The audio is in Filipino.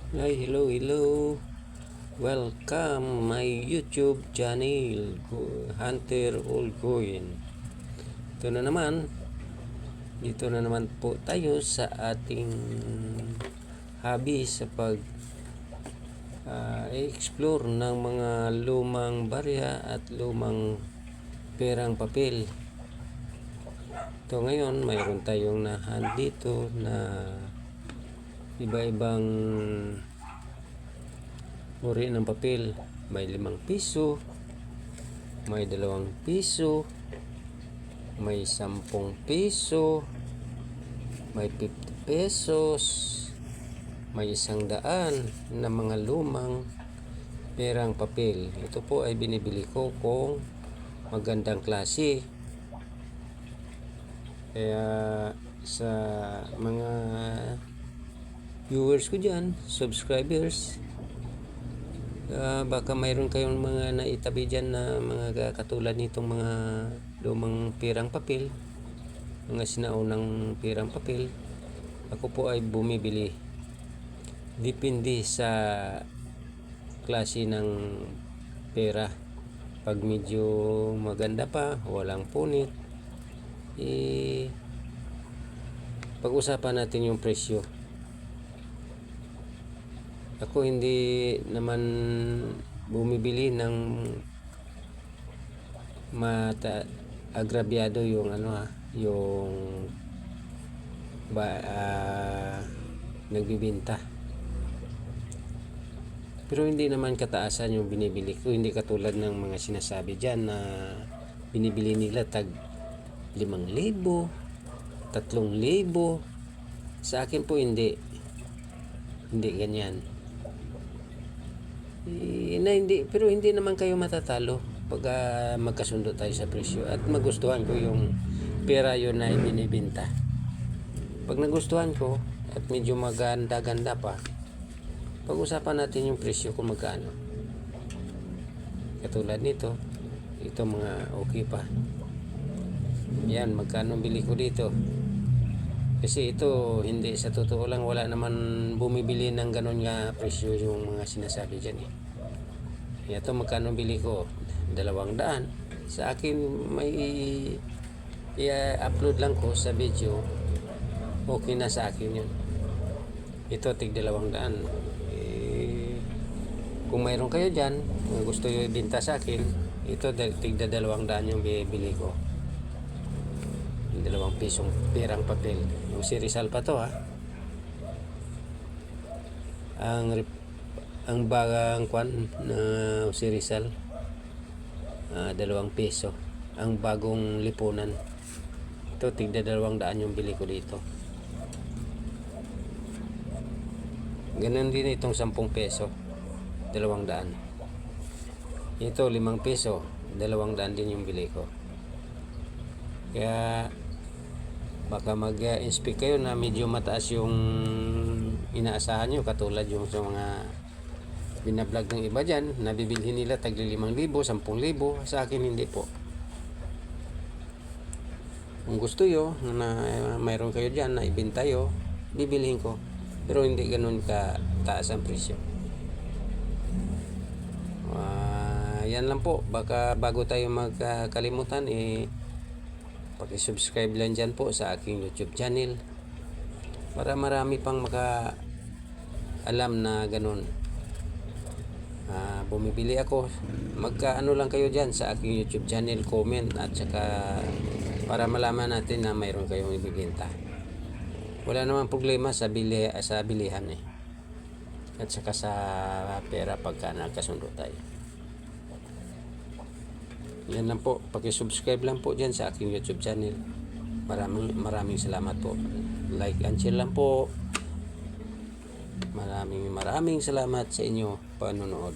Hi, hello. Welcome my YouTube channel, Hunter Olgoin. Ito na naman, dito na naman po tayo sa ating hobby sa explore ng mga lumang barya at lumang perang papel. Ito ngayon, mayroon tayong nahan dito na iba-ibang uri ng papel. May 5 piso, may 2 piso, may 10 piso, may 50 pesos, may 100 na mga lumang perang papel. Ito po ay binibili ko kung magandang klase. Kaya sa mga viewers ko dyan, subscribers, baka mayroon kayong mga naitabi dyan na mga katulad nitong mga lumang pirang papel, mga sinaunang pirang papel. Ako po ay bumibili depende sa klase ng pera. Pag medyo maganda pa, walang punit, pag-usapan natin yung presyo. Ako hindi naman bumibili ng agrabyado yung yung nagbibenta. Pero hindi naman kataasan yung binibili ko, hindi katulad ng mga sinasabi diyan na binibili nila tag 5,000, 3,000. Sa akin po hindi ganyan. Pero hindi naman kayo matatalo pag magkasundo tayo sa presyo at magustuhan ko yung pera yun na ibinibenta. Pag nagustuhan ko at medyo maganda-ganda pa, pag-usapan natin yung presyo kung magkano. Katulad nito, ito mga okay pa. Yan, magkano bili ko dito? Kasi ito, hindi, sa totoo lang, wala naman bumibili ng ganun nga presyo yung mga sinasabi dyan eh. Ito, magkano bili ko? 200. Sa akin, may i-upload lang ko sa video, okay na sa akin yun. Ito, tig 200. Kung mayroon kayo dyan, gusto nyo ibenta sa akin, ito, tig 200 yung bibili ko. 2 pisong perang papel. Yung si Rizal pa to ang bagang kwan na si Rizal, 2 piso ang bagong lipunan. Ito tigda 200 yung bili ko dito. Ganun din itong 10 peso, 200. Ito 5 piso, 200 din yung bili ko. Kaya baka mag-inspect kayo na medyo mataas yung inaasahan nyo, katulad yung sa mga binablog ng iba dyan, nabibilhin nila tag 5,000, 10,000. Sa akin hindi po. Kung gusto nyo na mayroon kayo dyan na ibenta nyo, bibilhin ko, pero hindi ganun ka taas ang presyo. Yan lang po. Baka bago tayo magkalimutan, paki-subscribe lang dyan po sa aking YouTube channel para marami pang alam na ganun. Bumibili ako, magkaano lang kayo dyan sa aking YouTube channel, comment, at saka para malaman natin na mayroon kayong ibibenta. Wala namang problema sa bilihan at saka sa pera pagka nagkasundo tayo. Yan lang po, paki-subscribe lang po dyan sa aking YouTube channel. Maraming salamat po. Like and share lang po. Maraming salamat sa inyo panonood.